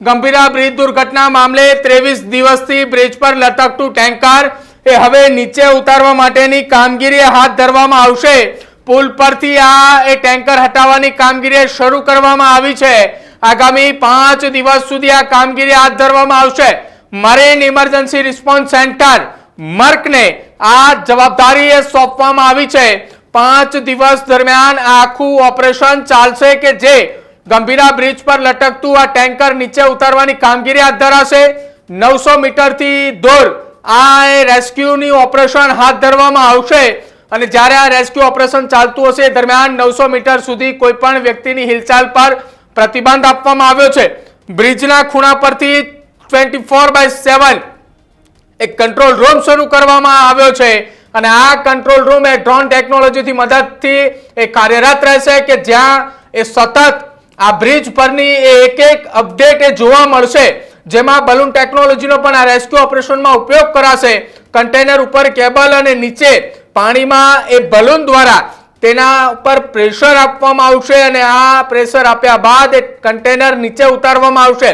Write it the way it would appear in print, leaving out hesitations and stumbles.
Gambhira bridge દુર્ઘટના મામલે 23 દિવસથી બ્રિજ પર લટકતું ટેન્કર એ હવે નીચે ઉતારવા માટેની કામગીરી હાથ ધરવામાં આવશે। પુલ પરથી આ ટેન્કર હટાવવાની કામગીરી શરૂ કરવામાં આવી છે। આગામી 5 દિવસ સુધી આ કામગીરી હાથ ધરવામાં આવશે। મરીન ઇમરજન્સી રિસ્પોન્સ સેન્ટર મર્કને આ જવાબદારી સોંપવામાં આવી છે। 5 દિવસ દરમિયાન આખું ઓપરેશન ચાલશે કે જે ગંભીરા બ્રિજ પર લટકતું આ ટેન્કર નીચે ઉતારવાની કામગીરી હાથ ધરાશે। 900 મીટરથી દૂર આ રેસ્ક્યુની ઓપરેશન હાથ ધરવામાં આવશે અને જ્યારે આ રેસ્ક્યુ ઓપરેશન ચાલતું હશે દરમિયાન 900 મીટર સુધી કોઈ પણ વ્યક્તિની હિલચાલ પર પ્રતિબંધ આપવામાં આવ્યો છે। બ્રિજના ખૂણા પરથી 24/7 એક કંટ્રોલ રૂમ શરૂ કરવામાં આવ્યો છે અને આ કંટ્રોલ રૂમ એ ડ્રોન ટેકનોલોજીથી મદદથી કાર્યરત રહેશે કે જ્યાં સતત આ બ્રિજ પરની એક અપડેટ જોવા મળશે, જેમાં બલૂન ટેકનોલોજીનો પણ આ રેસ્ક્યુ ઓપરેશનમાં ઉપયોગ કરાશે। કન્ટેનર ઉપર કેબલ અને નીચે પાણીમાં બલૂન દ્વારા તેના ઉપર પ્રેશર આપવામાં આવશે અને આ પ્રેશર આપ્યા બાદ કન્ટેનર નીચે ઉતારવામાં આવશે।